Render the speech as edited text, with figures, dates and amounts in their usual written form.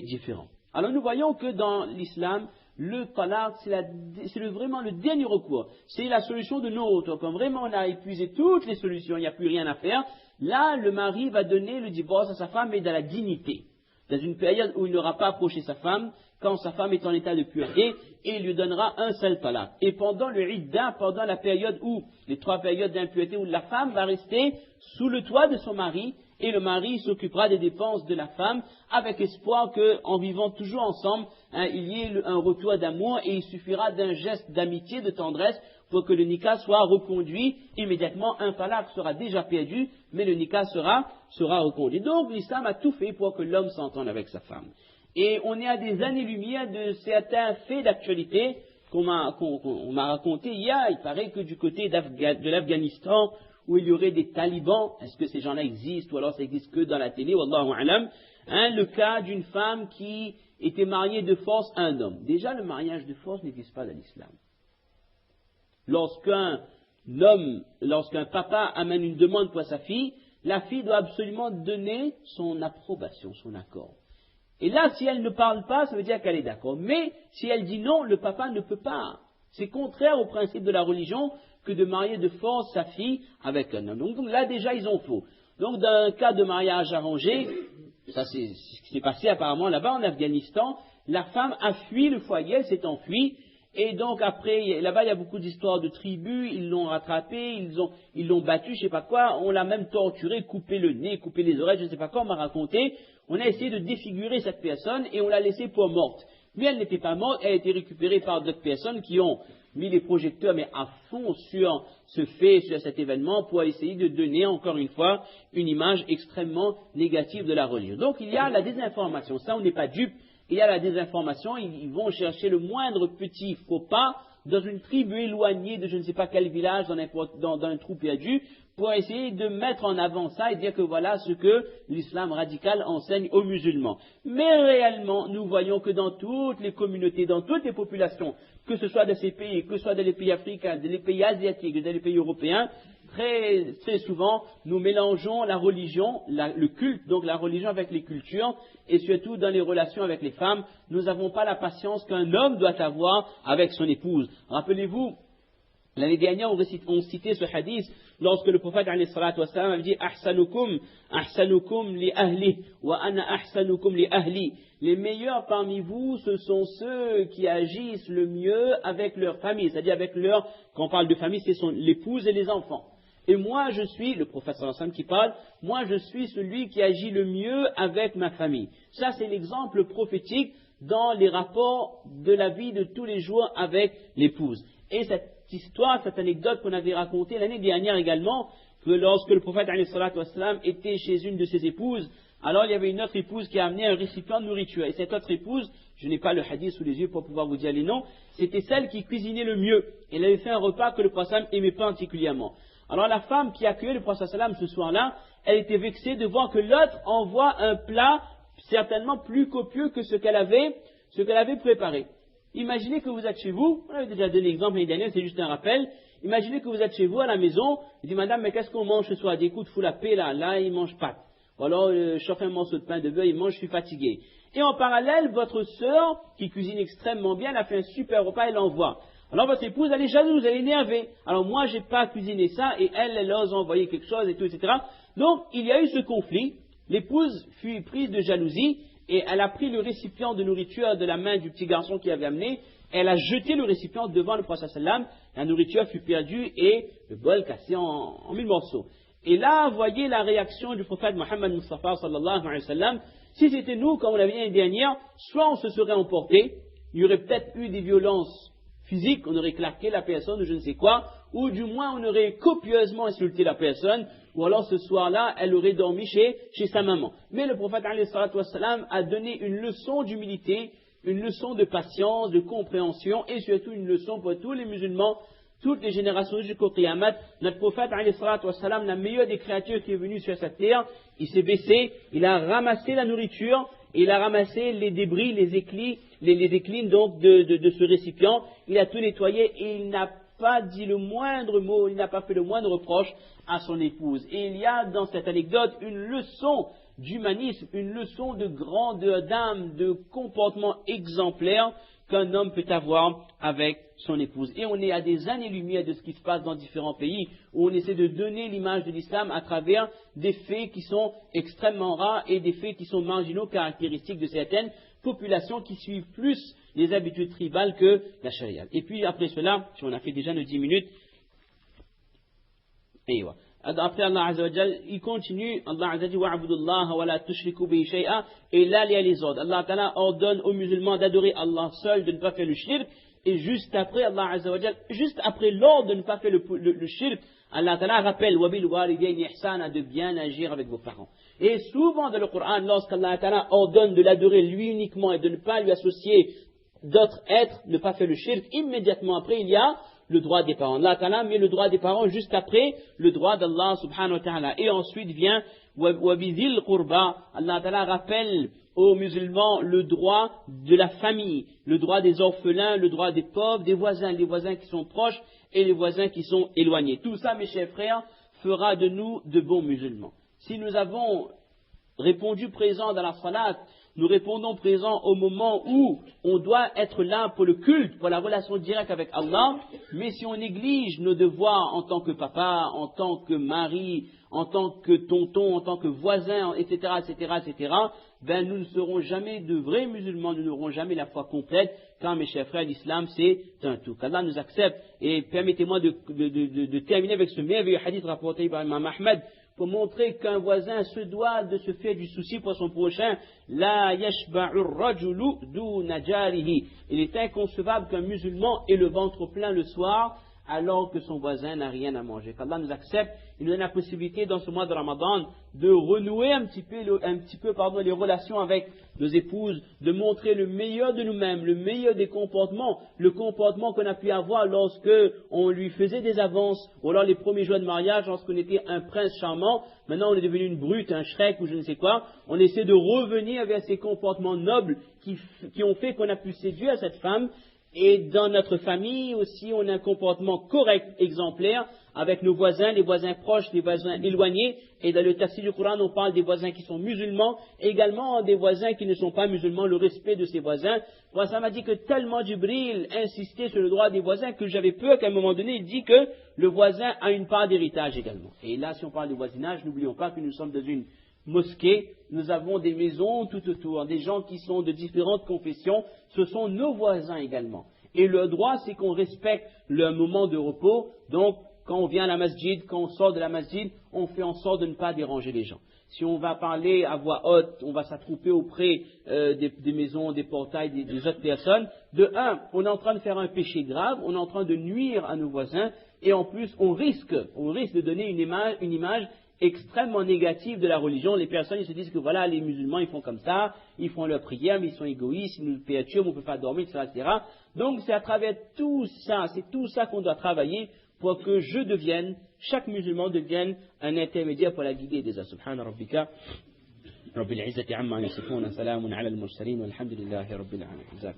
différent. Alors nous voyons que dans l'islam, le talaq, c'est vraiment le dernier recours. C'est la solution de nos retours. Quand vraiment on a épuisé toutes les solutions, il n'y a plus rien à faire, là le mari va donner le divorce à sa femme, mais dans la dignité. Dans une période où il n'aura pas approché sa femme, quand sa femme est en état de pureté, et il lui donnera un seul talaq. Et pendant le iddah, pendant la période où, les 3 périodes d'impureté, où la femme va rester sous le toit de son mari, et le mari s'occupera des dépenses de la femme, avec espoir qu'en vivant toujours ensemble, il y ait un retour d'amour, et il suffira d'un geste d'amitié, de tendresse, pour que le nikah soit reconduit immédiatement. Un talaq sera déjà perdu, mais le nikah sera reconduit. Donc l'islam a tout fait pour que l'homme s'entende avec sa femme. Et on est à des années-lumière de certains faits d'actualité qu'on m'a raconté hier. Il paraît que du côté de l'Afghanistan, où il y aurait des talibans, est-ce que ces gens-là existent, ou alors ça existe que dans la télé, wallahu a'lam, le cas d'une femme qui était mariée de force à un homme. Déjà, le mariage de force n'existe pas dans l'islam. Lorsqu'un papa amène une demande pour sa fille, la fille doit absolument donner son approbation, son accord. Et là, si elle ne parle pas, ça veut dire qu'elle est d'accord. Mais si elle dit non, le papa ne peut pas. C'est contraire au principe de la religion que de marier de force sa fille avec un homme. Donc là, déjà, ils ont faux. Donc, dans un cas de mariage arrangé, ça c'est ce qui s'est passé apparemment là-bas en Afghanistan, la femme a fui le foyer, elle s'est enfuie. Et donc après, là-bas, il y a beaucoup d'histoires de tribus, ils l'ont rattrapée, ils l'ont battue, je sais pas quoi, on l'a même torturée, coupé le nez, coupé les oreilles, je ne sais pas quoi, on m'a raconté. On a essayé de défigurer cette personne et on l'a laissée pour morte. Mais elle n'était pas morte, elle a été récupérée par d'autres personnes qui ont mis les projecteurs, mais à fond sur ce fait, sur cet événement, pour essayer de donner, encore une fois, une image extrêmement négative de la religion. Donc il y a la désinformation, ça on n'est pas dupe. Il y a la désinformation, ils vont chercher le moindre petit faux pas dans une tribu éloignée de je ne sais pas quel village, dans un trou perdu, pour essayer de mettre en avant ça et dire que voilà ce que l'islam radical enseigne aux musulmans. Mais réellement, nous voyons que dans toutes les communautés, dans toutes les populations, que ce soit dans ces pays, que ce soit dans les pays africains, dans les pays asiatiques, dans les pays européens, très, très souvent, nous mélangeons la religion, le culte, donc la religion avec les cultures, et surtout dans les relations avec les femmes, nous n'avons pas la patience qu'un homme doit avoir avec son épouse. Rappelez-vous, l'année dernière, on citait ce hadith, lorsque le prophète alayhi salatu wassalam avait dit « Ahsanukum li ahli, wa ana ahsanukum li ahli » Les meilleurs parmi vous, ce sont ceux qui agissent le mieux avec leur famille, c'est-à-dire quand on parle de famille, c'est l'épouse et les enfants. Et moi, je suis, le prophète sallallahu alayhi wa sallam qui parle, moi je suis celui qui agit le mieux avec ma famille. Ça, c'est l'exemple prophétique dans les rapports de la vie de tous les jours avec l'épouse. Et cette histoire, cette anecdote qu'on avait racontée l'année dernière également, que lorsque le prophète alayhi salatu wassalam était chez une de ses épouses, alors il y avait une autre épouse qui a amené un récipient de nourriture. Et cette autre épouse, je n'ai pas le hadith sous les yeux pour pouvoir vous dire les noms, c'était celle qui cuisinait le mieux. Elle avait fait un repas que le prophète aimait particulièrement. Alors la femme qui accueillait le prophète ce soir-là, elle était vexée de voir que l'autre envoie un plat certainement plus copieux que ce qu'elle avait préparé. Imaginez que vous êtes chez vous, on avait déjà donné l'exemple l'année dernière, c'est juste un rappel. Imaginez que vous êtes chez vous à la maison, il dit madame, mais qu'est-ce qu'on mange ce soir? Elle dit écoute, fous la paix là il mange pâte. Ou alors chauffe un morceau de pain de beurre, il mange, je suis fatigué. Et en parallèle, votre sœur, qui cuisine extrêmement bien, elle a fait un super repas, elle l'envoie. Alors votre épouse, elle est jalouse, elle est énervée. Alors moi, j'ai pas cuisiné ça, et elle ose envoyer quelque chose, et tout, etc. Donc, il y a eu ce conflit. L'épouse fut prise de jalousie, et elle a pris le récipient de nourriture de la main du petit garçon qui avait amené, elle a jeté le récipient devant le prophète sallam, la nourriture fut perdue, et le bol cassé en 1000 morceaux. Et là, voyez la réaction du prophète Mohammed Mustafa sallallahu alayhi wa sallam. Si c'était nous, comme on l'a vu l'année dernière, soit on se serait emporté, il y aurait peut-être eu des violences physiques, on aurait claqué la personne ou je ne sais quoi, ou du moins on aurait copieusement insulté la personne, ou alors ce soir-là, elle aurait dormi chez sa maman. Mais le prophète alayhi salatu wassalam a donné une leçon d'humilité, une leçon de patience, de compréhension, et surtout une leçon pour tous les musulmans, toutes les générations jusqu'au Qiyamah. Notre prophète, alayhi salatu wassalam, la meilleure des créatures qui est venue sur cette terre, il s'est baissé, il a ramassé la nourriture, il a ramassé les débris, les éclines donc de ce récipient, il a tout nettoyé et il n'a pas dit le moindre mot, il n'a pas fait le moindre reproche à son épouse. Et il y a dans cette anecdote une leçon d'humanisme, une leçon de grande dame, de comportement exemplaire qu'un homme peut avoir avec son épouse. Et on est à des années-lumière de ce qui se passe dans différents pays où on essaie de donner l'image de l'islam à travers des faits qui sont extrêmement rares et des faits qui sont marginaux, caractéristiques de certaines populations qui suivent plus les habitudes tribales que la charia. Et puis après cela, si on a fait déjà nos 10 minutes, après Allah Azza wa Jal, il continue, Allah Azza wa Jal, wa'budullaha wa la tushriku bihi shay'a, et là il y a les ordres. Allah Ta'ala ordonne aux musulmans d'adorer Allah seul, de ne pas faire le shirk, et juste après Allah Azza wa Jal, juste après l'ordre de ne pas faire le shirk, Allah Ta'ala rappelle wabil walidayni ihsana, de bien agir avec vos parents. Et souvent dans le Coran, lorsqu'Allah Ta'ala ordonne de l'adorer lui uniquement et de ne pas lui associer d'autres êtres, ne pas faire le shirk, immédiatement après il y a le droit des parents. Allah Ta'ala met le droit des parents juste après le droit d'Allah subhanahu wa ta'ala. Et ensuite vient wabidhil qurba. Allah Ta'ala rappelle aux musulmans le droit de la famille, le droit des orphelins, le droit des pauvres, des voisins, les voisins qui sont proches et les voisins qui sont éloignés. Tout ça, mes chers frères, fera de nous de bons musulmans. Si nous avons répondu présent dans la salat, nous répondons présent au moment où on doit être là pour le culte, pour la relation directe avec Allah, mais si on néglige nos devoirs en tant que papa, en tant que mari, en tant que tonton, en tant que voisin, etc., ben nous ne serons jamais de vrais musulmans, nous n'aurons jamais la foi complète, car mes chers frères, l'islam c'est un tout. Qu'Allah nous accepte, et permettez-moi de terminer avec ce merveilleux hadith rapporté par Imam Ahmed, pour montrer qu'un voisin se doit de se faire du souci pour son prochain. La yashba'ur rajulu duna jarihi. Il est inconcevable qu'un musulman ait le ventre plein le soir alors que son voisin n'a rien à manger. Qu'Allah nous accepte, il nous donne la possibilité dans ce mois de Ramadan de renouer un petit peu les relations avec nos épouses, de montrer le meilleur de nous-mêmes, le meilleur des comportements, le comportement qu'on a pu avoir lorsque on lui faisait des avances, ou alors les premiers jours de mariage, lorsqu'on était un prince charmant, maintenant on est devenu une brute, un Shrek ou je ne sais quoi, on essaie de revenir vers ces comportements nobles qui ont fait qu'on a pu séduire cette femme. Et dans notre famille aussi, on a un comportement correct, exemplaire, avec nos voisins, les voisins proches, les voisins éloignés. Et dans le tafsir du Coran, on parle des voisins qui sont musulmans, également des voisins qui ne sont pas musulmans, le respect de ces voisins. Moi, ça m'a dit que tellement Jibril insistait sur le droit des voisins que j'avais peur qu'à un moment donné, il dit que le voisin a une part d'héritage également. Et là, si on parle de voisinage, n'oublions pas que nous sommes dans une mosquée, nous avons des maisons tout autour, des gens qui sont de différentes confessions, ce sont nos voisins également. Et le droit, c'est qu'on respecte le moment de repos, donc quand on vient à la masjid, quand on sort de la masjid, on fait en sorte de ne pas déranger les gens. Si on va parler à voix haute, on va s'attrouper auprès des maisons, des portails, des autres personnes. De un, on est en train de faire un péché grave, on est en train de nuire à nos voisins, et en plus, on risque de donner une image extrêmement négative de la religion. Les personnes, ils se disent que voilà, les musulmans, ils font comme ça, ils font leur prière, mais ils sont égoïstes, ils nous perturbent, on ne peut pas dormir, etc. Donc, c'est à travers tout ça, c'est tout ça qu'on doit travailler pour que chaque musulman devienne un intermédiaire pour la guider des autres. Subhana rabbika, rabbil izzati amma yasifun, salamun ala al-mursalin, walhamdulillahi rabbil alamin.